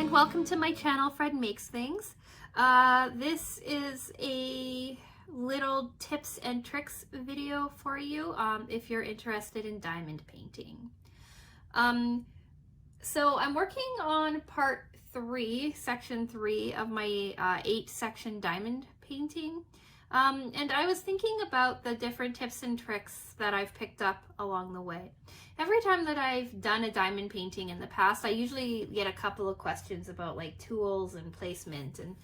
and welcome to my channel, Fred Makes Things. This is a little tips and tricks video for you if you're interested in diamond painting. So I'm working on part 3, section 3 of my 8-section diamond painting. And I was thinking about the different tips and tricks that I've picked up along the way. Every time that I've done a diamond painting in the past, I usually get a couple of questions about like tools and placement and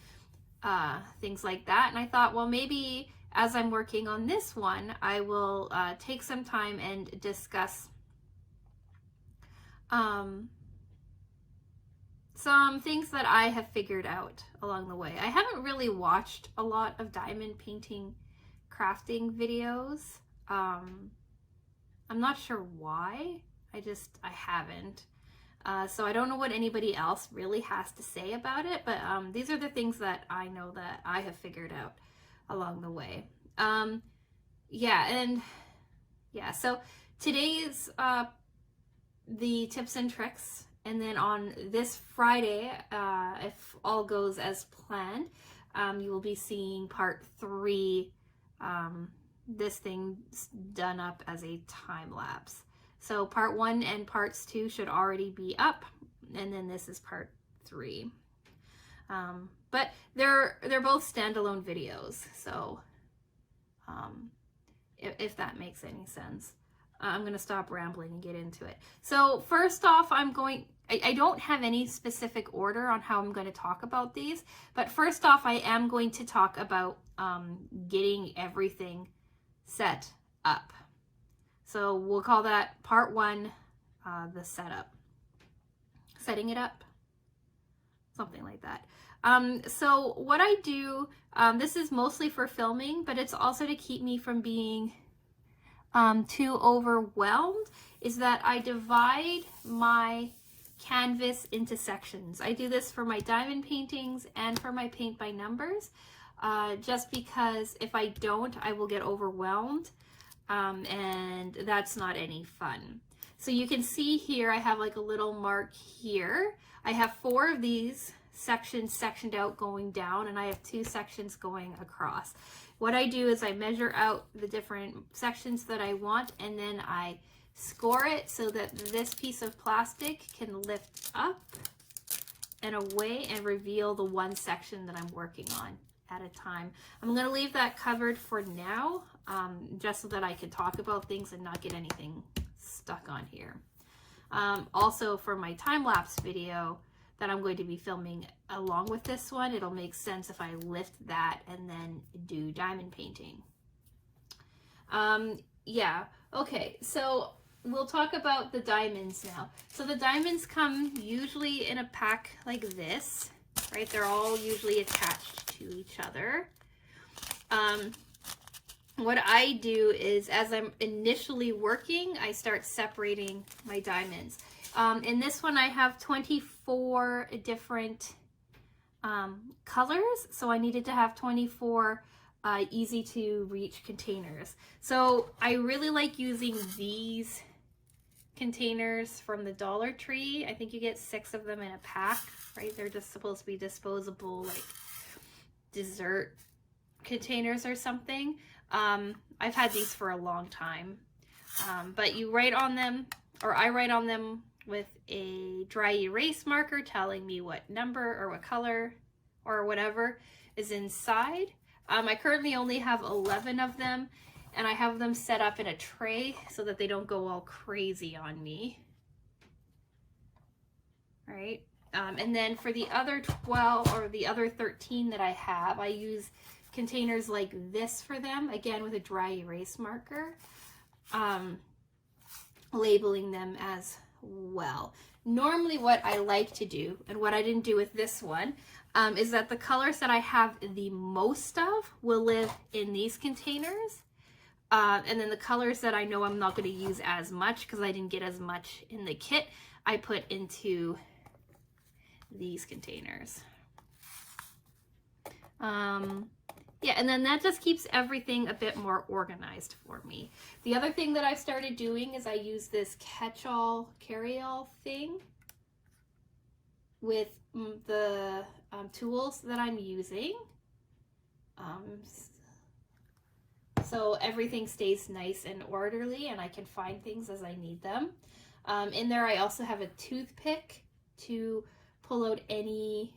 things like that. And I thought, well, maybe as I'm working on this one, I will take some time and discuss some things that I have figured out along the way. I haven't really watched a lot of diamond painting crafting videos. I'm not sure why. I haven't. So I don't know what anybody else really has to say about it, but these are the things that I know that I have figured out along the way. So today's the tips and tricks. And then on this Friday, if all goes as planned, you will be seeing part 3. This thing's done up as a time lapse. So part 1 and parts 2 should already be up, and then this is part 3. But they're both standalone videos, so if that makes any sense. I'm going to stop rambling and get into it. So first off, I don't have any specific order on how I'm going to talk about these, but first off, I am going to talk about getting everything set up. So we'll call that part 1, the setup. Setting it up, something like that. So what I do, this is mostly for filming, but it's also to keep me from being too overwhelmed, is that I divide my canvas into sections. I do this for my diamond paintings and for my paint by numbers, just because if I don't, I will get overwhelmed, and that's not any fun. So you can see here, I have like a little mark here. I have 4 of these sections sectioned out going down, and I have 2 sections going across. What I do is I measure out the different sections that I want, and then I score it so that this piece of plastic can lift up and away and reveal the one section that I'm working on at a time. I'm going to leave that covered for now, just so that I can talk about things and not get anything stuck on here. Also for my time-lapse video that I'm going to be filming along with this one, it'll make sense if I lift that and then do diamond painting. Okay, so we'll talk about the diamonds now. So the diamonds come usually in a pack like this, right? They're all usually attached to each other. What I do is, as I'm initially working, I start separating my diamonds. In this one, I have 24 different colors, so I needed to have 24 easy to reach containers. So I really like using these containers from the Dollar Tree. I think you get 6 of them in a pack, right? They're just supposed to be disposable, like dessert containers or something. I've had these for a long time, but you write on them, or I write on them with a dry erase marker telling me what number or what color or whatever is inside. I currently only have 11 of them, and I have them set up in a tray so that they don't go all crazy on me. All right. And then for the other 12 or the other 13 that I have, I use containers like this for them, again with a dry erase marker, labeling them as well. Normally what I like to do, and what I didn't do with this one, is that the colors that I have the most of will live in these containers, and then the colors that I know I'm not going to use as much because I didn't get as much in the kit, I put into these containers. Yeah, and then that just keeps everything a bit more organized for me. The other thing that I started doing is I use this catch-all, carry-all thing with the tools that I'm using. So everything stays nice and orderly and I can find things as I need them. In there I also have a toothpick to pull out any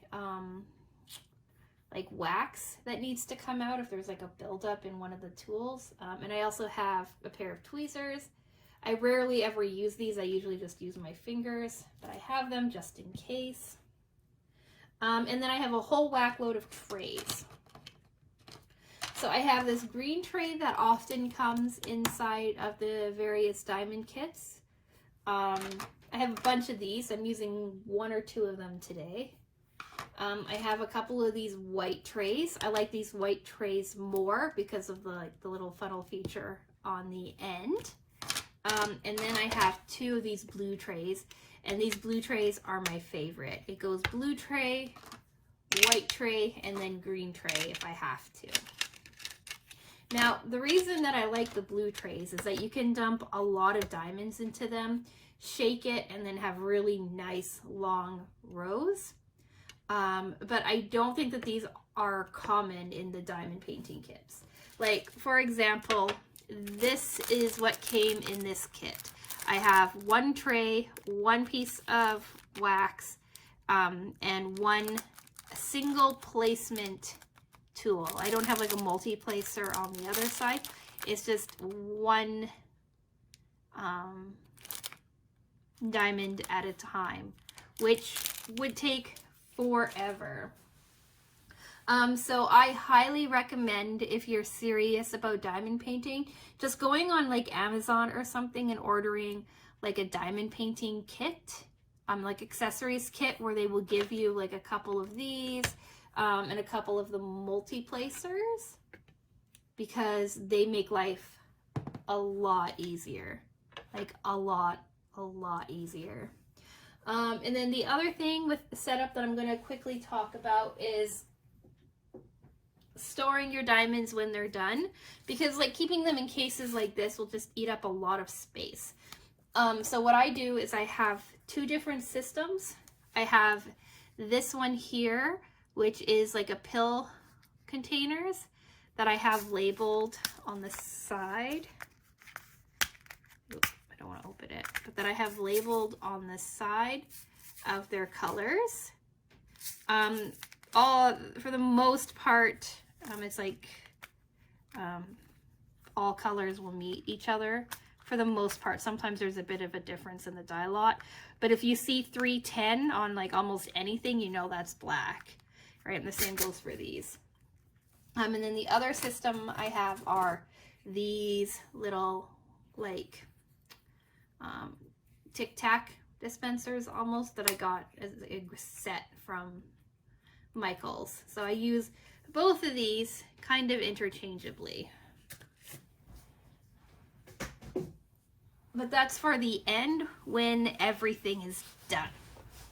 like wax that needs to come out if there's like a buildup in one of the tools. And I also have a pair of tweezers. I rarely ever use these. I usually just use my fingers, but I have them just in case. And then I have a whole whack load of trays. So I have this green tray that often comes inside of the various diamond kits. I have a bunch of these. I'm using 1 or 2 of them today. I have a couple of these white trays. I like these white trays more because of the little funnel feature on the end. And then I have 2 of these blue trays, and these blue trays are my favorite. It goes blue tray, white tray, and then green tray if I have to. Now, the reason that I like the blue trays is that you can dump a lot of diamonds into them, shake it, and then have really nice long rows. But I don't think that these are common in the diamond painting kits. Like, for example, this is what came in this kit. I have 1 tray, 1 piece of wax, and 1 single placement tool. I don't have like a multi-placer on the other side. It's just 1 diamond at a time, which would take forever. So I highly recommend, if you're serious about diamond painting, just going on like Amazon or something and ordering like a diamond painting kit, like accessories kit, where they will give you like a couple of these and a couple of the multi-placers, because they make life a lot easier, like a lot easier. And then the other thing with the setup that I'm going to quickly talk about is storing your diamonds when they're done, because like keeping them in cases like this will just eat up a lot of space. So what I do is I have 2 different systems. I have this one here, which is like a pill containers that I have labeled on the side. Oops, I don't want to open it, but that I have labeled on the side of their colors. For the most part, it's like all colors will meet each other for the most part. Sometimes there's a bit of a difference in the dye lot, but if you see 310 on like almost anything, you know that's black, right? And the same goes for these. And then the other system I have are these little like Tic Tac dispensers almost, that I got as a set from Michael's. So I use both of these kind of interchangeably. But that's for the end when everything is done.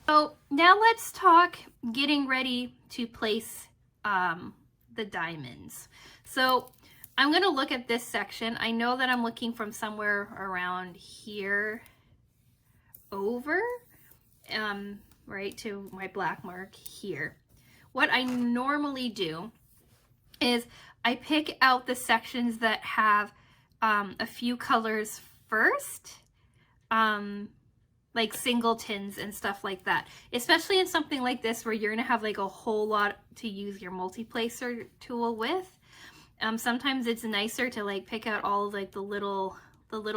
So now let's talk getting ready to place the diamonds. So I'm going to look at this section. I know that I'm looking from somewhere around here over, right to my black mark here. What I normally do is I pick out the sections that have a few colors first, like singletons and stuff like that, especially in something like this where you're gonna have like a whole lot to use your multi-placer tool with. Sometimes it's nicer to like pick out all of like the little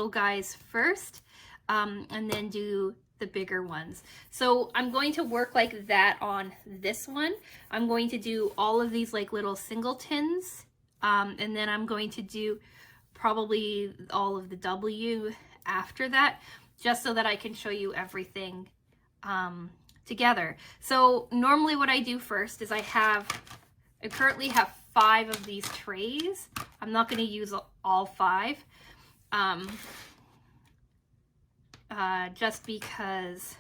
guys first, and then do the bigger ones. So I'm going to work like that on this one. I'm going to do all of these like little singletons, and then I'm going to do probably all of the W after that, just so that I can show you everything together. So normally what I do first is I currently have 5 of these trays. I'm not going to use all 5. Just because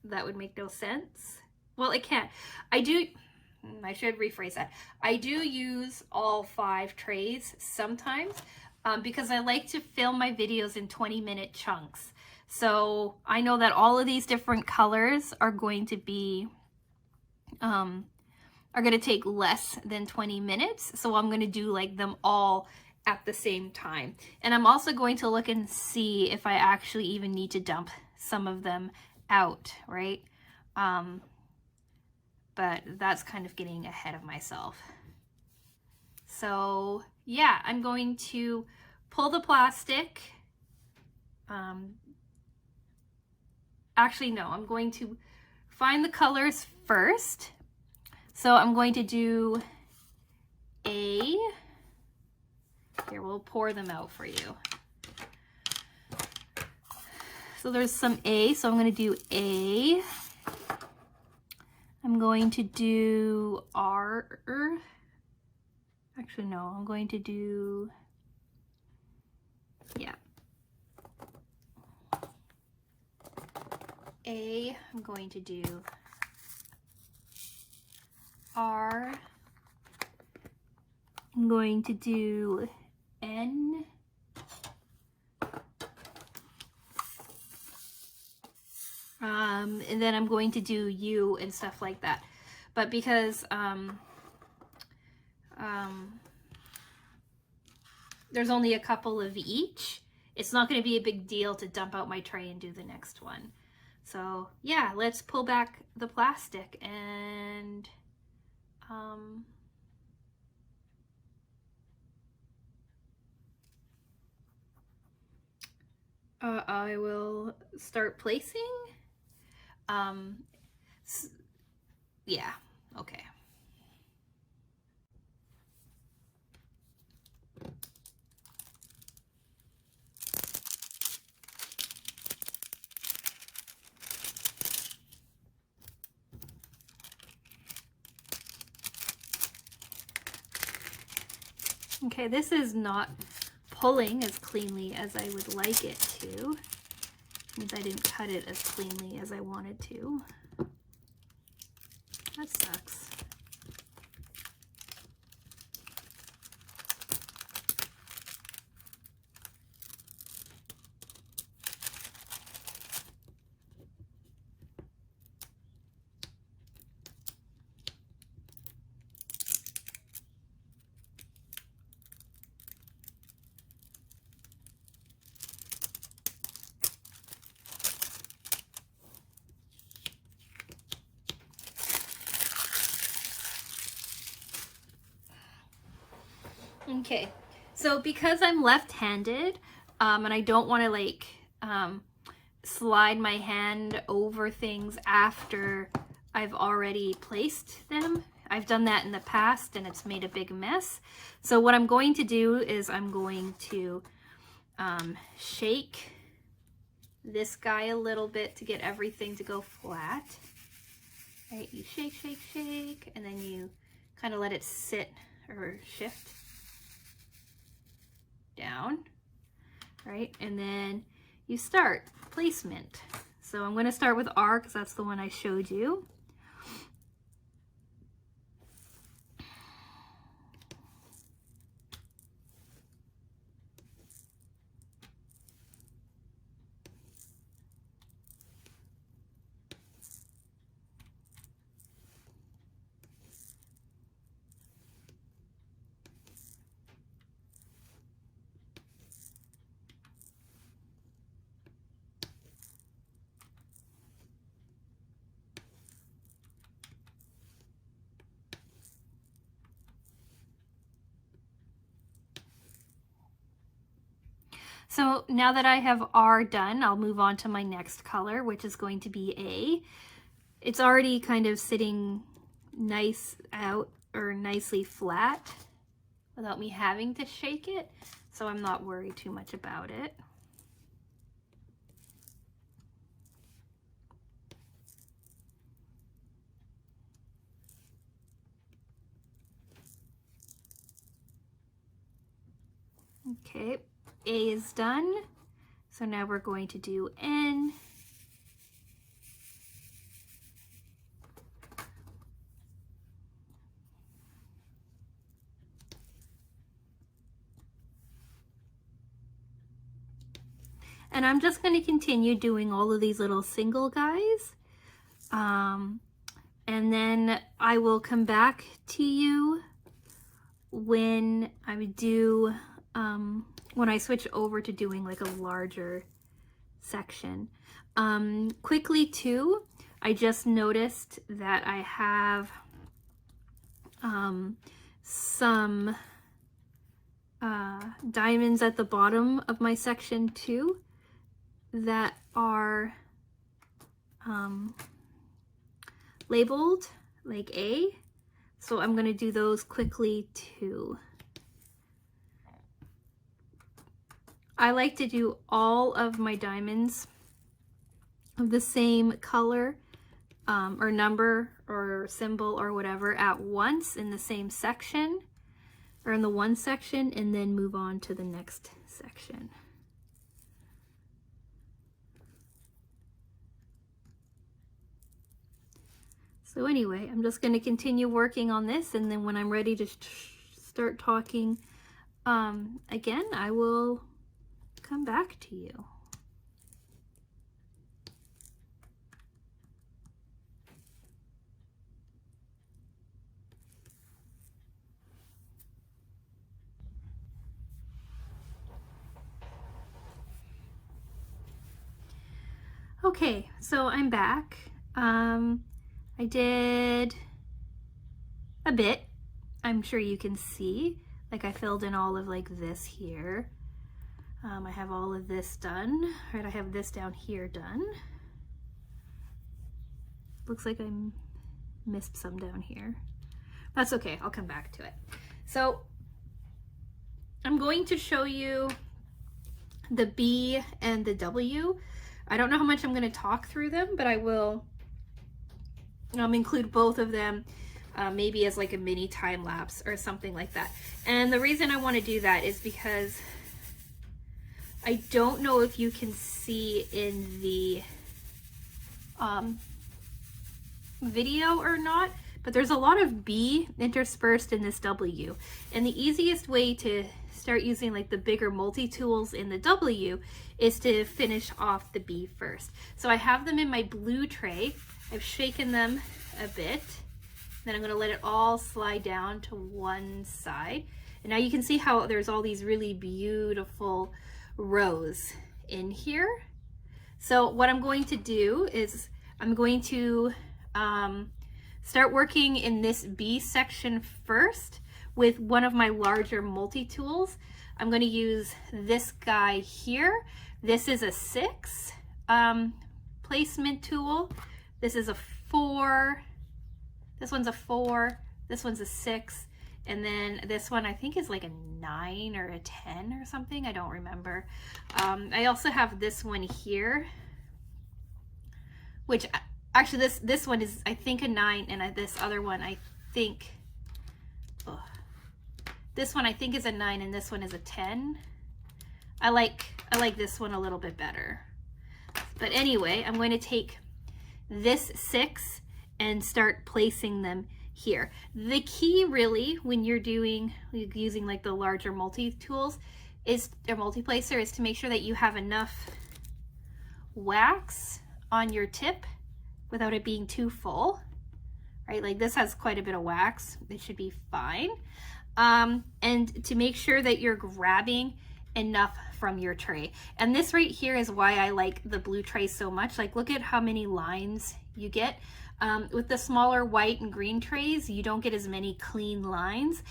that would make no sense. Well, it can't. I should rephrase that. I do use all 5 trays sometimes, because I like to film my videos in 20-minute chunks. So I know that all of these different colors are going to be, are going to take less than 20 minutes. So I'm going to do like them all at the same time. And I'm also going to look and see if I actually even need to dump some of them out, right? But that's kind of getting ahead of myself. So yeah, I'm going to pull the plastic. Actually, no, I'm going to find the colors first. So I'm going to do A. Here, we'll pour them out for you. So there's some A, so I'm going to do A. I'm going to do R. Actually, no, I'm going to do, yeah. A, I'm going to do R. I'm going to do N. And then I'm going to do U and stuff like that. But because there's only a couple of each, it's not going to be a big deal to dump out my tray and do the next one. So yeah, let's pull back the plastic and I will start placing. Yeah, okay. Okay, this is not pulling as cleanly as I would like it to. It means I didn't cut it as cleanly as I wanted to. That sucks. Okay, so because I'm left-handed, and I don't want to like slide my hand over things after I've already placed them. I've done that in the past and it's made a big mess. So what I'm going to do is I'm going to shake this guy a little bit to get everything to go flat. Right, you shake, shake, shake, and then you kind of let it sit or shift down, right? And then you start placement. So I'm going to start with R because that's the one I showed you. So now that I have R done, I'll move on to my next color, which is going to be A. It's already kind of sitting nice out or nicely flat without me having to shake it, so I'm not worried too much about it. Okay, A is done. So now we're going to do N. And I'm just going to continue doing all of these little single guys. And then I will come back to you when I do, when I switch over to doing like a larger section. Quickly too, I just noticed that I have some diamonds at the bottom of my section too that are labeled like A. So I'm going to do those quickly too. I like to do all of my diamonds of the same color or number or symbol or whatever at once in the same section or in the one section, and then move on to the next section. So anyway, I'm just going to continue working on this, and then when I'm ready to start talking again, I will come back to you. Okay, so I'm back. I did a bit. I'm sure you can see, like I filled in all of like this here. I have all of this done, right? I have this down here done. Looks like I missed some down here. That's okay, I'll come back to it. So I'm going to show you the B and the W. I don't know how much I'm going to talk through them, but I will include both of them maybe as like a mini time lapse or something like that. And the reason I want to do that is because I don't know if you can see in the video or not, but there's a lot of B interspersed in this W. And the easiest way to start using like the bigger multi-tools in the W is to finish off the B first. So I have them in my blue tray. I've shaken them a bit. Then I'm going to let it all slide down to one side. And now you can see how there's all these really beautiful rows in here. So what I'm going to do is I'm going to start working in this B section first with one of my larger multi-tools. I'm going to use this guy here. This is a 6 placement tool. This is a 4. This one's a 4. This one's a 6. And then this one I think is like a 9 or a 10 or something. I don't remember. I also have this one here, which actually this one is I think a 9, and this other one I think this one I think is a 9, and this one is a 10. I like this one a little bit better. But anyway, I'm going to take this 6 and start placing them here. The key really when you're using like the larger multi-tools or multi-placer is to make sure that you have enough wax on your tip without it being too full, right? Like this has quite a bit of wax. It should be fine. And to make sure that you're grabbing enough from your tray. And this right here is why I like the blue tray so much. Like look at how many lines you get. With the smaller white and green trays, you don't get as many clean lines.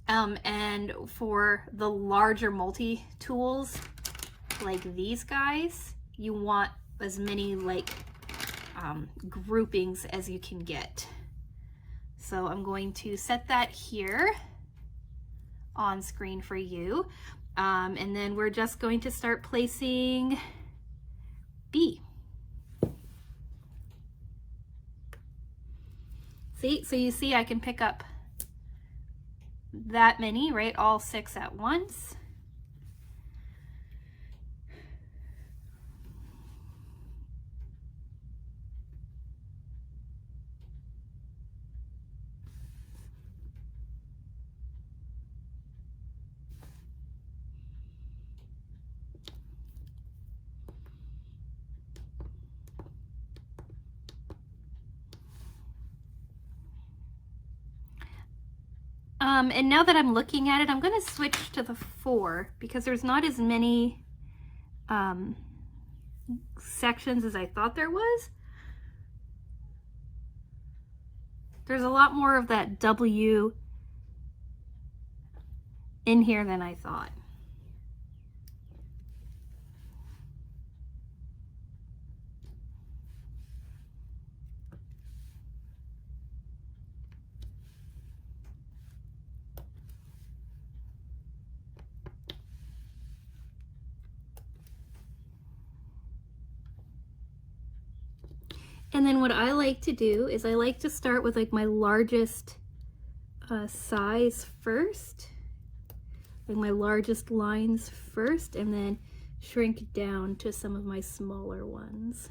And for the larger multi-tools, like these guys, you want as many like groupings as you can get. So I'm going to set that here on screen for you. And then we're just going to start placing B. See, so you see I can pick up that many, right? All 6 at once. And now that I'm looking at it, I'm going to switch to the 4 because there's not as many sections as I thought there was. There's a lot more of that W in here than I thought. And then what I like to do is I like to start with like my largest size first, like my largest lines first, and then shrink down to some of my smaller ones.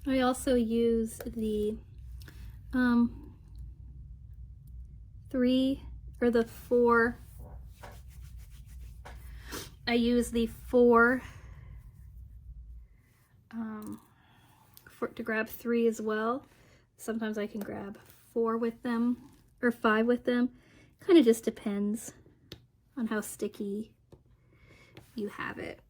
I also use the 4. I use the 4 to grab 3 as well. Sometimes I can grab 4 with them or 5 with them. Kind of just depends on how sticky you have it.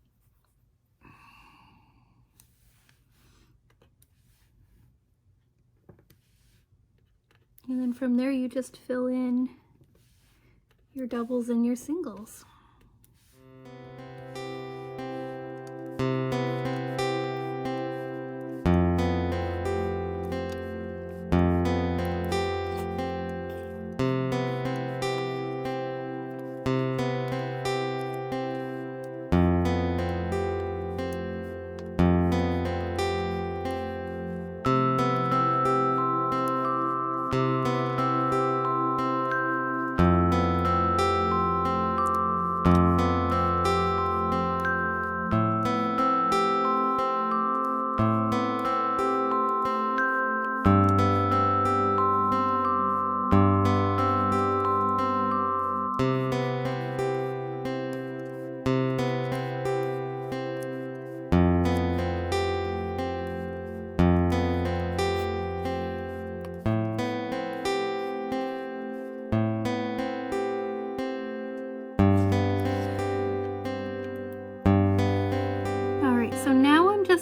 And then from there you just fill in your doubles and your singles.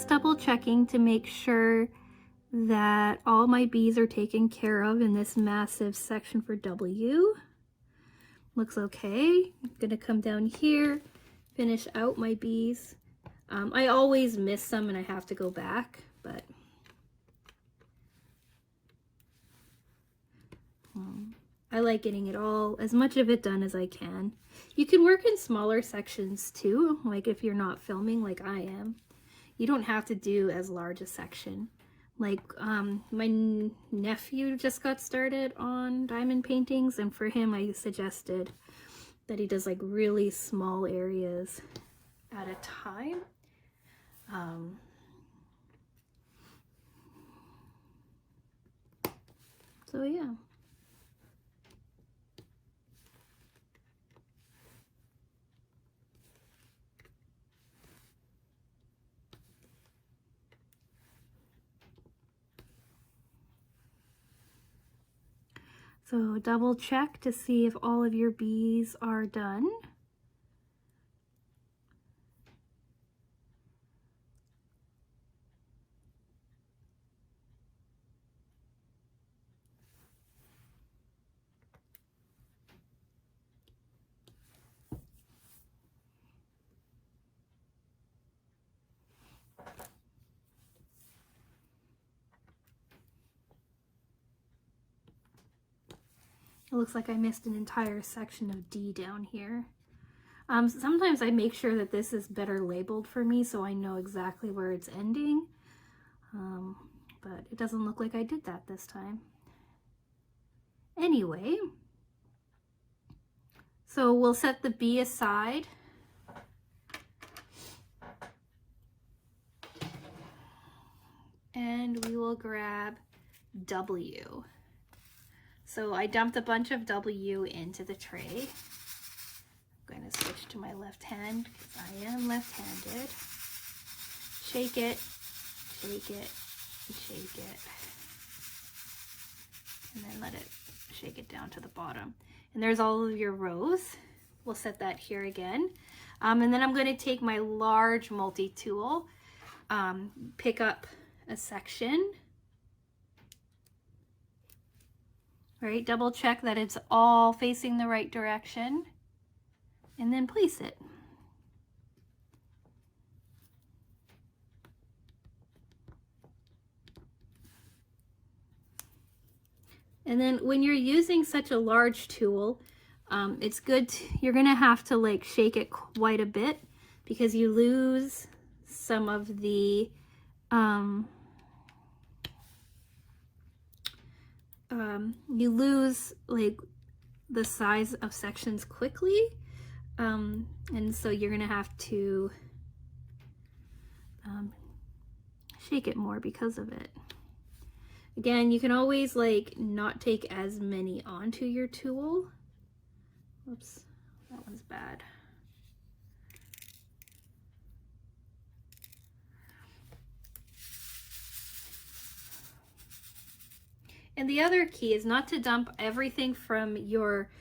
Double checking to make sure that all my bees are taken care of in this massive section for W. Looks okay. I'm gonna come down here, finish out my bees. I always miss some and I have to go back, but I like getting it all, as much of it done as I can. You can work in smaller sections too, like if you're not filming like I am. You don't have to do as large a section. Like my nephew just got started on diamond paintings, and for him I suggested that he does like really small areas at a time. So yeah. So double check to see if all of your bees are done. It looks like I missed an entire section of D down here. Sometimes I make sure that this is better labeled for me so I know exactly where it's ending. But it doesn't look like I did that this time. Anyway, so we'll set the B aside. And we will grab W. So I dumped a bunch of W into the tray. I'm going to switch to my left hand because I am left-handed. Shake it, shake it, shake it. And then let it shake it down to the bottom. And there's all of your rows. We'll set that here again. And then I'm going to take my large multi-tool, pick up a section. Right, double check that it's all facing the right direction, and then place it. And then when you're using such a large tool, it's good you're gonna have to like shake it quite a bit because you lose some of the you lose like the size of sections quickly, and so you're gonna have to shake it more because of it. Again, you can always like not take as many onto your tool. Whoops, that one's bad. And the other key is not to dump everything from your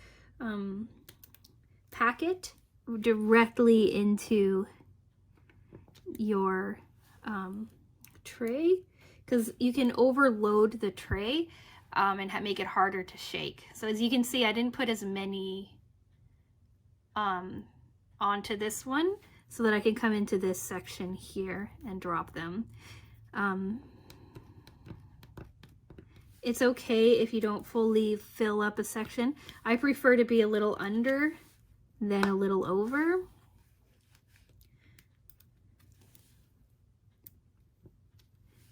packet directly into your tray, because you can overload the tray and make it harder to shake. So as you can see, I didn't put as many onto this one so that I can come into this section here and drop them. It's okay if you don't fully fill up a section. I prefer to be a little under than a little over.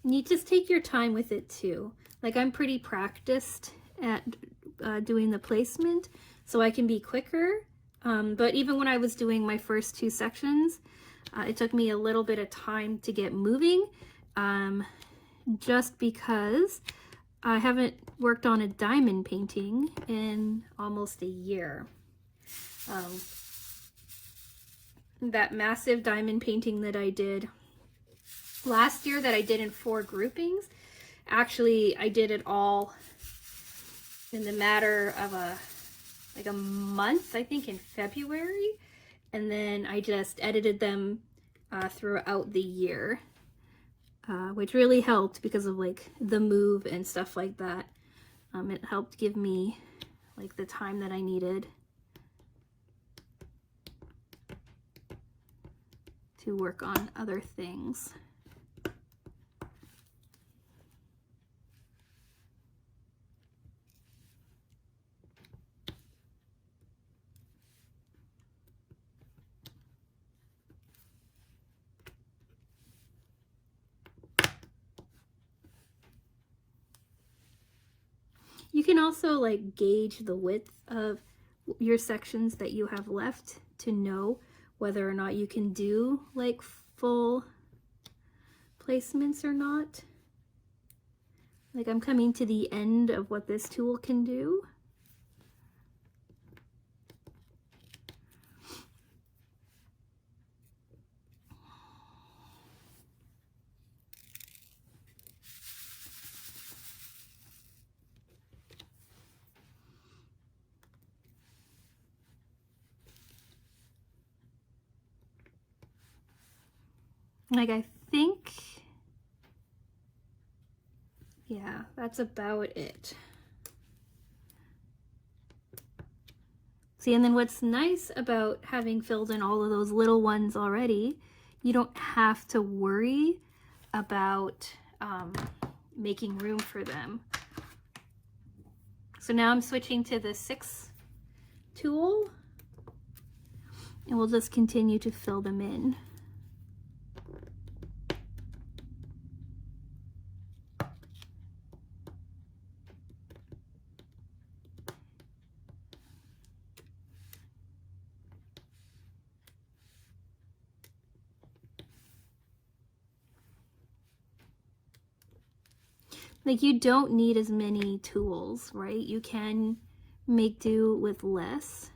And you just take your time with it too. Like I'm pretty practiced at doing the placement, so I can be quicker. But even when I was doing my first two sections, it took me a little bit of time to get moving, just because I haven't worked on a diamond painting in almost a year. That massive diamond painting that I did last year that I did in 4 groupings, actually I did it all in the matter of a month, I think in February, and then I just edited them throughout the year. Which really helped because of like the move and stuff like that. It helped give me like the time that I needed to work on other things. You can also like gauge the width of your sections that you have left to know whether or not you can do like full placements or not. Like I'm coming to the end of what this tool can do. Like I think, yeah, that's about it. See, and then what's nice about having filled in all of those little ones already, you don't have to worry about making room for them. So now I'm switching to the 6 tool, and we'll just continue to fill them in. Like you don't need as many tools, right? You can make do with less.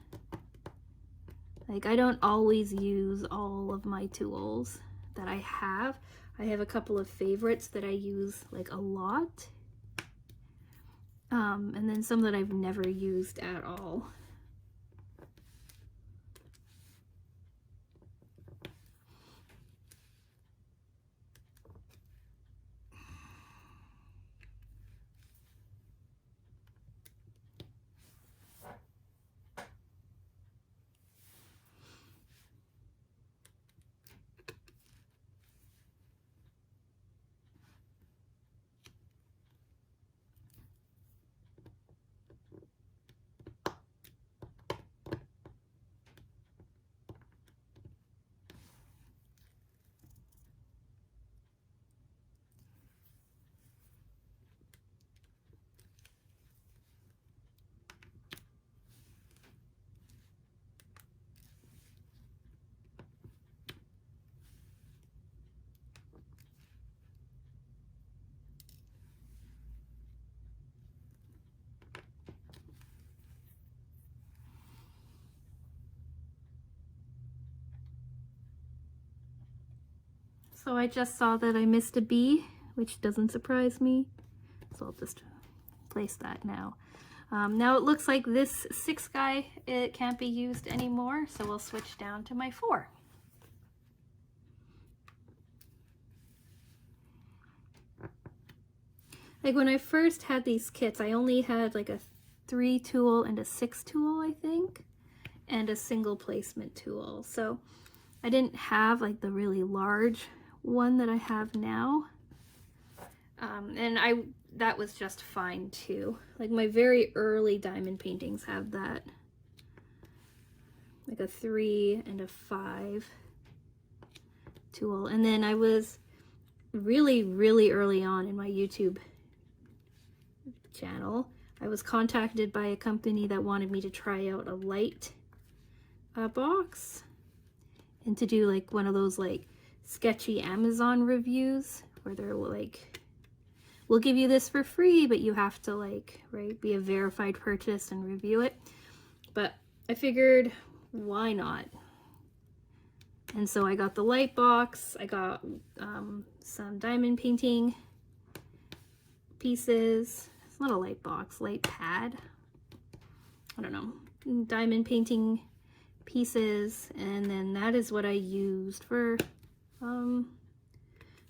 Like, I don't always use all of my tools that I have. I have a couple of favorites that I use like a lot. And then some that I've never used at all. So I just saw that I missed a B, which doesn't surprise me. So I'll just place that now. Now it looks like this 6 guy, it can't be used anymore, so we'll switch down to my 4. Like when I first had these kits, I only had like a 3 tool and a 6 tool, I think, and a single placement tool. So I didn't have like the really large one that I have now. And that was just fine too. Like my very early diamond paintings have that, like a 3 and a 5 tool. And then I was really early on in my YouTube channel, I was contacted by a company that wanted me to try out a light box and to do like one of those like sketchy Amazon reviews where they're like, we'll give you this for free, but you have to like, right, be a verified purchase and review it. But I figured, why not? And so I got the light box, I got some diamond painting pieces. It's not a light box, light pad. I don't know, diamond painting pieces, and then that is what I used for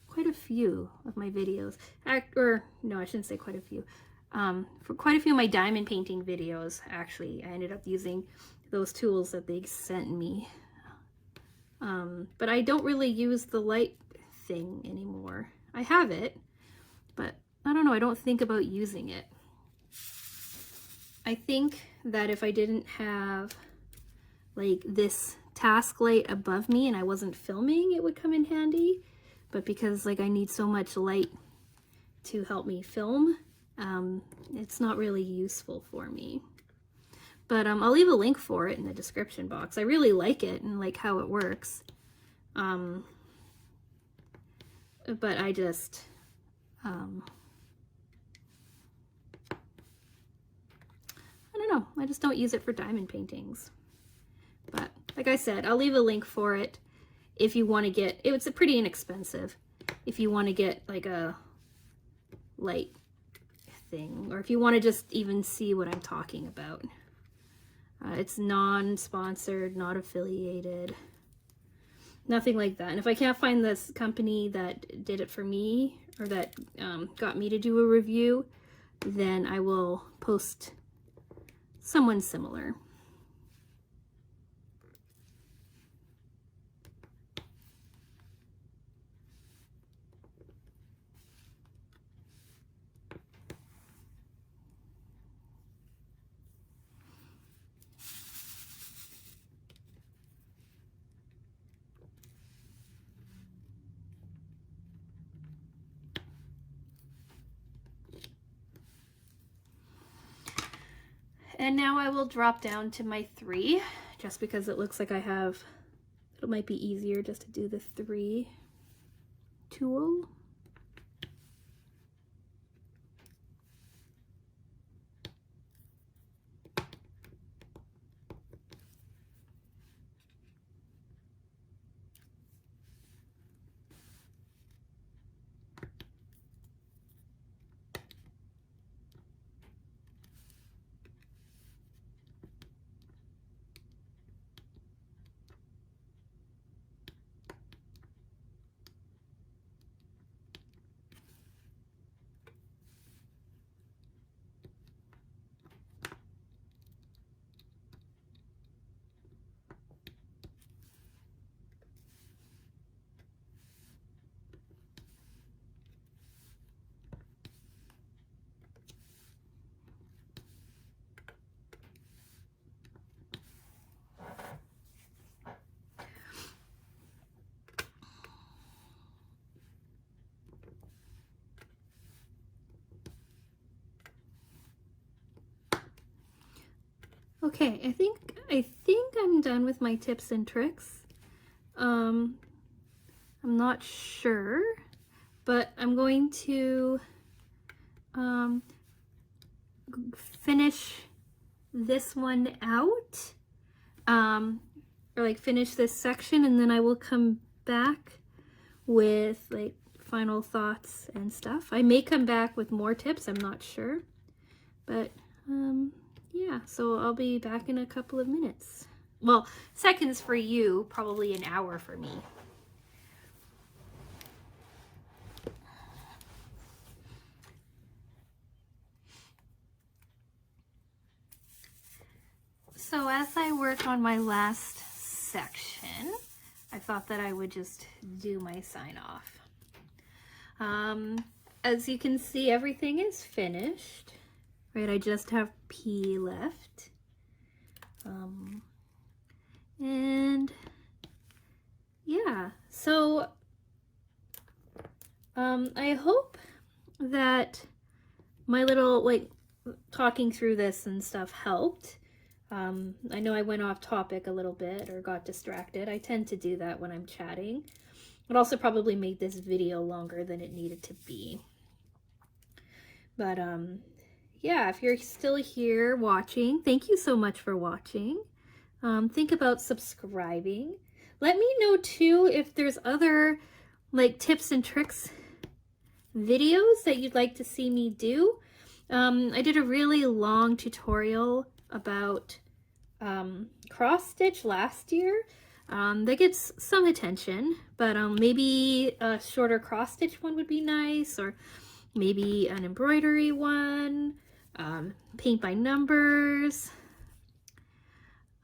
quite a few of my videos. Or no, I shouldn't say quite a few. For quite a few of my diamond painting videos, actually, I ended up using those tools that they sent me. But I don't really use the light thing anymore. I have it, but I don't know, I don't think about using it. I think that if I didn't have like this task light above me and I wasn't filming, it would come in handy. But because like I need so much light to help me film, it's not really useful for me. But I'll leave a link for it in the description box. I really like it and like how it works. But I just, I don't know. I just don't use it for diamond paintings. But like I said, I'll leave a link for it if you want to get, it's pretty inexpensive if you want to get like a light thing, or if you want to just even see what I'm talking about. It's non-sponsored, not affiliated, nothing like that. And if I can't find this company that did it for me, or that got me to do a review, then I will post someone similar. And now I will drop down to my 3, just because it looks like I have, it might be easier just to do the 3 tool. Okay, I think I'm done with my tips and tricks. I'm not sure, but I'm going to finish this one out, or like finish this section, and then I will come back with like final thoughts and stuff. I may come back with more tips, I'm not sure, but yeah, so I'll be back in a couple of minutes. Well, seconds for you, probably an hour for me. So as I work on my last section, I thought that I would just do my sign off. As you can see, everything is finished, right? I just have P left. And yeah, so I hope that my little, like, talking through this and stuff helped. I know I went off topic a little bit or got distracted. I tend to do that when I'm chatting. It also probably made this video longer than it needed to be. But yeah, if you're still here watching, thank you so much for watching. Think about subscribing. Let me know too if there's other like tips and tricks videos that you'd like to see me do. I did a really long tutorial about cross stitch last year. That gets some attention, but maybe a shorter cross stitch one would be nice, or maybe an embroidery one, paint by numbers.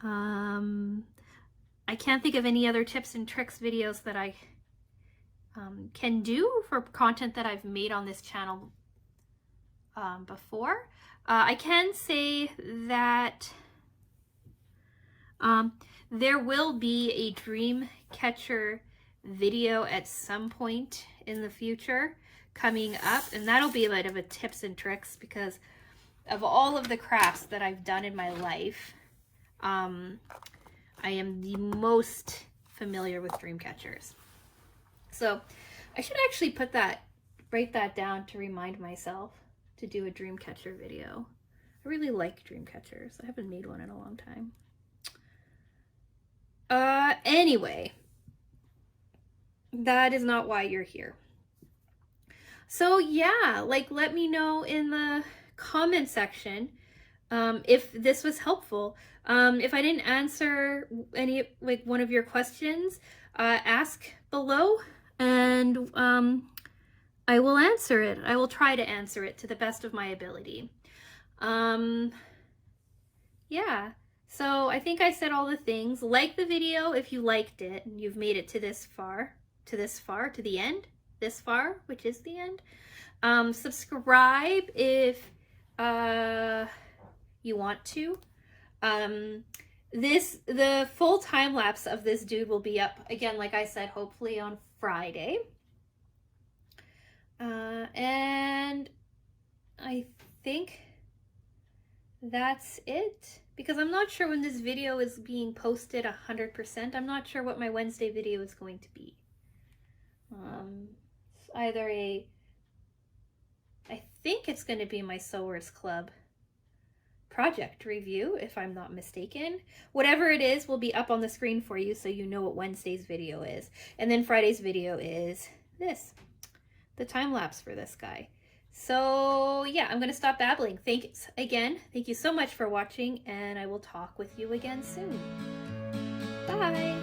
I can't think of any other tips and tricks videos that I can do for content that I've made on this channel before. I can say that there will be a dream catcher video at some point in the future coming up, and that'll be a bit of a tips and tricks because of all of the crafts that I've done in my life. I am the most familiar with dream catchers. So I should actually write that down to remind myself to do a dream catcher video. I really like dream catchers. I haven't made one in a long time. Anyway, that is not why you're here. So yeah, like, let me know in the comment section if this was helpful. If I didn't answer any, like, one of your questions, ask below, and I will answer it. I will try to answer it to the best of my ability. Yeah, so I think I said all the things. Like the video if you liked it and you've made it to this far, to the end, this far, which is the end. Subscribe if you want to. The full time lapse of this dude will be up again, like I said, hopefully on Friday. And I think that's it, because I'm not sure when this video is being posted 100%. I'm not sure what my Wednesday video is going to be. It's either I think it's going to be my Sewers Club project review, if I'm not mistaken. Whatever it is will be up on the screen for you, so you know what Wednesday's video is. And then Friday's video is this, the time lapse for this guy. So yeah, I'm gonna stop babbling. Thanks again. Thank you so much for watching, and I will talk with you again soon. Bye.